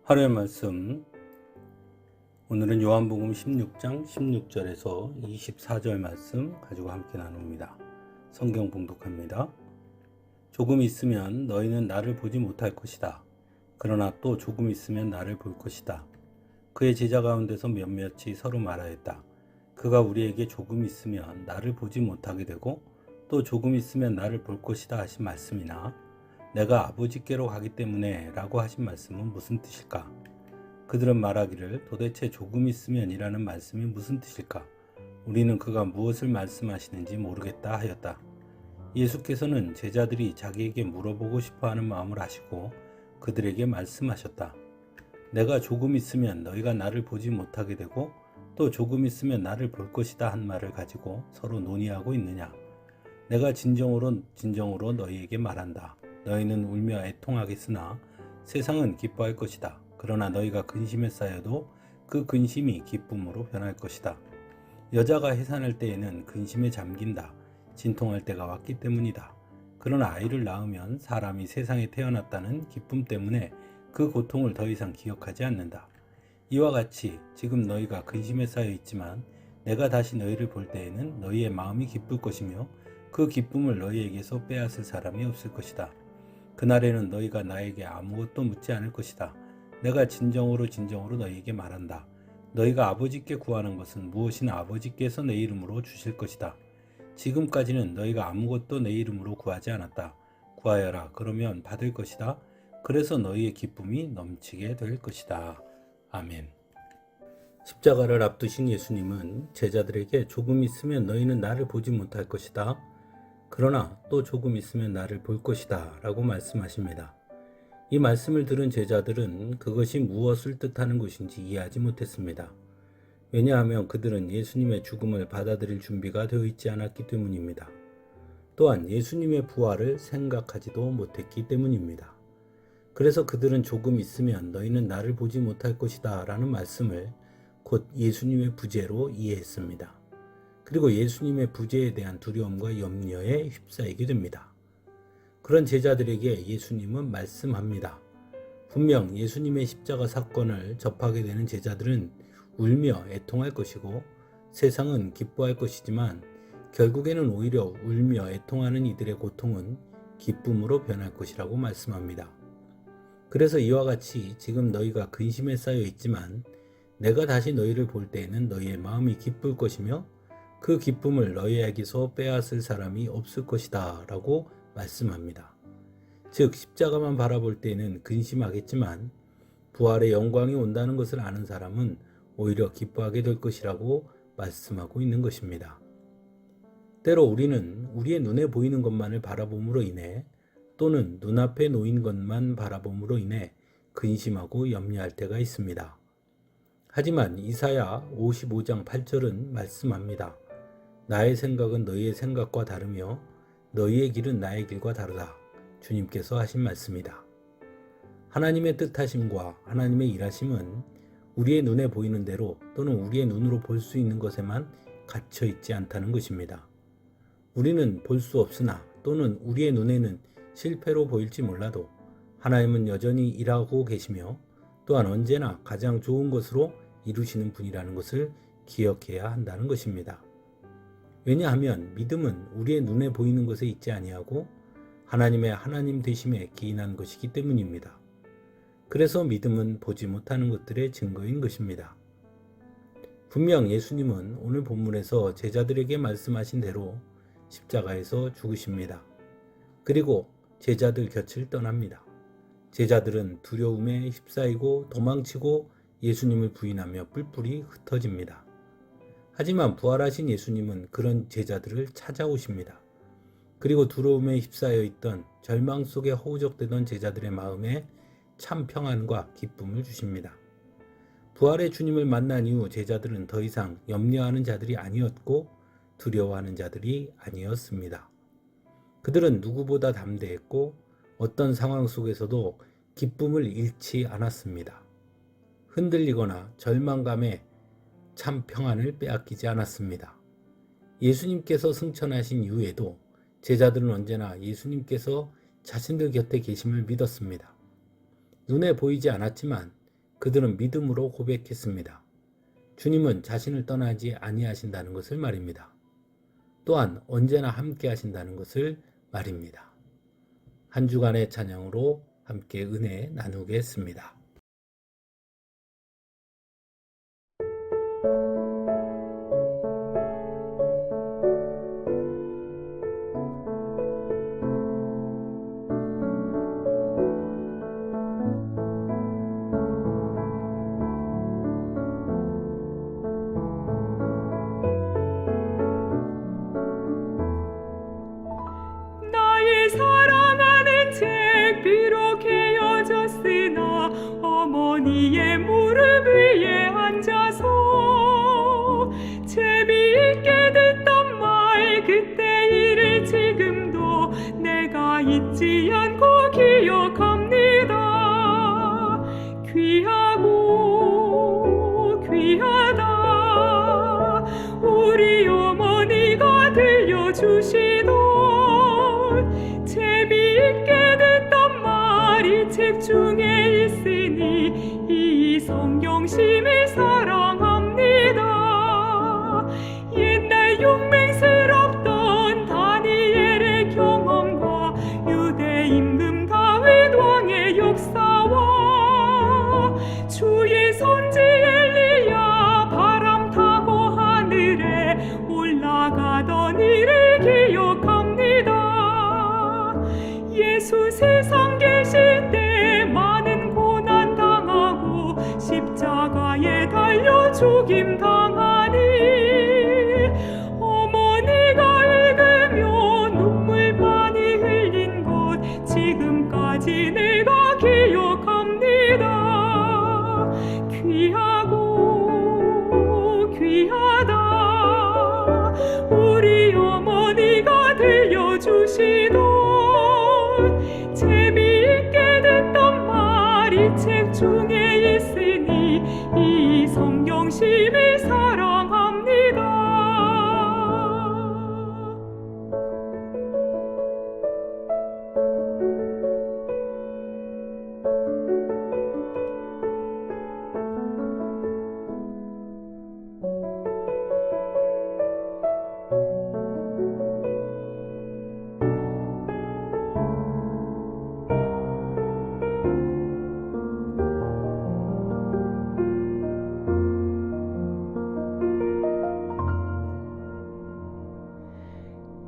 하루의 말씀, 오늘은 요한복음 16장 16절에서 24절 말씀 가지고 함께 나눕니다. 성경 봉독합니다. 조금 있으면 너희는 나를 보지 못할 것이다. 그러나 또 조금 있으면 나를 볼 것이다. 그의 제자 가운데서 몇몇이 서로 말하였다. 그가 우리에게 조금 있으면 나를 보지 못하게 되고 또 조금 있으면 나를 볼 것이다 하신 말씀이나 내가 아버지께로 가기 때문에 라고 하신 말씀은 무슨 뜻일까? 그들은 말하기를 도대체 조금 있으면 이라는 말씀이 무슨 뜻일까? 우리는 그가 무엇을 말씀하시는지 모르겠다 하였다. 예수께서는 제자들이 자기에게 물어보고 싶어하는 마음을 아시고 그들에게 말씀하셨다. 내가 조금 있으면 너희가 나를 보지 못하게 되고 또 조금 있으면 나를 볼 것이다 한 말을 가지고 서로 논의하고 있느냐? 내가 진정으로 너희에게 말한다. 너희는 울며 애통하겠으나 세상은 기뻐할 것이다. 그러나 너희가 근심에 쌓여도 그 근심이 기쁨으로 변할 것이다. 여자가 해산할 때에는 근심에 잠긴다. 진통할 때가 왔기 때문이다. 그러나 아이를 낳으면 사람이 세상에 태어났다는 기쁨 때문에 그 고통을 더 이상 기억하지 않는다. 이와 같이 지금 너희가 근심에 쌓여 있지만 내가 다시 너희를 볼 때에는 너희의 마음이 기쁠 것이며 그 기쁨을 너희에게서 빼앗을 사람이 없을 것이다. 그날에는 너희가 나에게 아무것도 묻지 않을 것이다. 내가 진정으로 너희에게 말한다. 너희가 아버지께 구하는 것은 무엇이나 아버지께서 내 이름으로 주실 것이다. 지금까지는 너희가 아무것도 내 이름으로 구하지 않았다. 구하여라. 그러면 받을 것이다. 그래서 너희의 기쁨이 넘치게 될 것이다. 아멘. 십자가를 앞두신 예수님은 제자들에게 조금 있으면 너희는 나를 보지 못할 것이다. 그러나 또 조금 있으면 나를 볼 것이다 라고 말씀하십니다. 이 말씀을 들은 제자들은 그것이 무엇을 뜻하는 것인지 이해하지 못했습니다. 왜냐하면 그들은 예수님의 죽음을 받아들일 준비가 되어 있지 않았기 때문입니다. 또한 예수님의 부활을 생각하지도 못했기 때문입니다. 그래서 그들은 조금 있으면 너희는 나를 보지 못할 것이다 라는 말씀을 곧 예수님의 부재로 이해했습니다. 그리고 예수님의 부재에 대한 두려움과 염려에 휩싸이게 됩니다. 그런 제자들에게 예수님은 말씀합니다. 분명 예수님의 십자가 사건을 접하게 되는 제자들은 울며 애통할 것이고 세상은 기뻐할 것이지만 결국에는 오히려 울며 애통하는 이들의 고통은 기쁨으로 변할 것이라고 말씀합니다. 그래서 이와 같이 지금 너희가 근심에 쌓여 있지만 내가 다시 너희를 볼 때에는 너희의 마음이 기쁠 것이며 그 기쁨을 너희에게서 빼앗을 사람이 없을 것이다 라고 말씀합니다. 즉 십자가만 바라볼 때에는 근심하겠지만 부활의 영광이 온다는 것을 아는 사람은 오히려 기뻐하게 될 것이라고 말씀하고 있는 것입니다. 때로 우리는 우리의 눈에 보이는 것만을 바라봄으로 인해 또는 눈앞에 놓인 것만 바라봄으로 인해 근심하고 염려할 때가 있습니다. 하지만 이사야 55장 8절은 말씀합니다. 나의 생각은 너희의 생각과 다르며 너희의 길은 나의 길과 다르다. 주님께서 하신 말씀이다. 하나님의 뜻하심과 하나님의 일하심은 우리의 눈에 보이는 대로 또는 우리의 눈으로 볼 수 있는 것에만 갇혀 있지 않다는 것입니다. 우리는 볼 수 없으나 또는 우리의 눈에는 실패로 보일지 몰라도 하나님은 여전히 일하고 계시며 또한 언제나 가장 좋은 것으로 이루시는 분이라는 것을 기억해야 한다는 것입니다. 왜냐하면 믿음은 우리의 눈에 보이는 것에 있지 아니하고 하나님의 하나님 되심에 기인한 것이기 때문입니다. 그래서 믿음은 보지 못하는 것들의 증거인 것입니다. 분명 예수님은 오늘 본문에서 제자들에게 말씀하신 대로 십자가에서 죽으십니다. 그리고 제자들 곁을 떠납니다. 제자들은 두려움에 휩싸이고 도망치고 예수님을 부인하며 뿔뿔이 흩어집니다. 하지만 부활하신 예수님은 그런 제자들을 찾아오십니다. 그리고 두려움에 휩싸여 있던 절망 속에 허우적대던 제자들의 마음에 참 평안과 기쁨을 주십니다. 부활의 주님을 만난 이후 제자들은 더 이상 염려하는 자들이 아니었고 두려워하는 자들이 아니었습니다. 그들은 누구보다 담대했고 어떤 상황 속에서도 기쁨을 잃지 않았습니다. 흔들리거나 절망감에 참 평안을 빼앗기지 않았습니다. 예수님께서 승천하신 이후에도 제자들은 언제나 예수님께서 자신들 곁에 계심을 믿었습니다. 눈에 보이지 않았지만 그들은 믿음으로 고백했습니다. 주님은 자신을 떠나지 아니하신다는 것을 말입니다. 또한 언제나 함께 하신다는 것을 말입니다. 한 주간의 찬양으로 함께 은혜 나누겠습니다. 사랑하는 책 비록 헤어졌으나 어머니의 무릎 위에 앉아서 재미있게 듣던 말 그때 일을 지금도 내가 잊지 않고 기억합니다. 귀하고 귀하다 우리 어머니가 들려주시던 재미있게 듣던 말이 책 중에 있으니 이 성경심을 사랑합니다. 옛날 용맹스럽던 다니엘의 경험과 유대 임금 다윗 왕의 역사와 주의 선지 엘리야 바람 타고 하늘에 올라가던 일을 기억합니다. 예수 세상 계실 때 많은 고난 당하고 십자가에 달려 죽임 당하니 어머니가 읽으며 눈물 많이 흘린 것 지금까지 내가 기억합니다. 귀하고 귀하다 우리 어머니가 들려주시던 재미있게 듣던 말이 책 중에 있으니 이 성경심을 사랑합니다.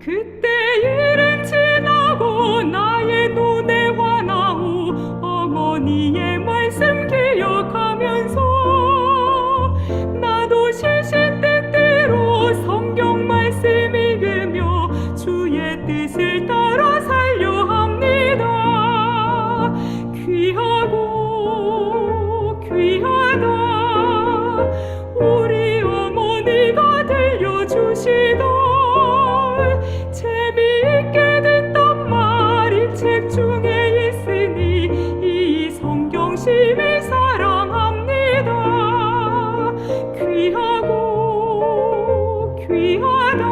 그때 일은 지나고 나의 눈에 환하오 어머니의 말씀 기억하면서 나도 시시때때로 성경 말씀 읽으며 주의 뜻을 따라 살려 합니다. 귀하고 귀하다 우리 어머니가 들려주시던 재미있게 듣던 말이 책 중에 있으니 이 성경심을 사랑합니다. 귀하고 귀하다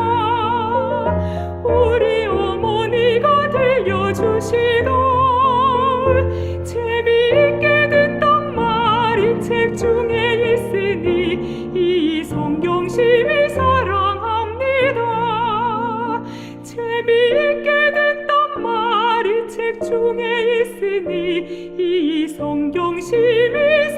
우리 어머니가 들려주시던 재미있게 듣던 말이 책 중에 있으니 이 성경심을 사랑합니다. 재미있게 듣던 말이 책 중에 있으니 이 성경심을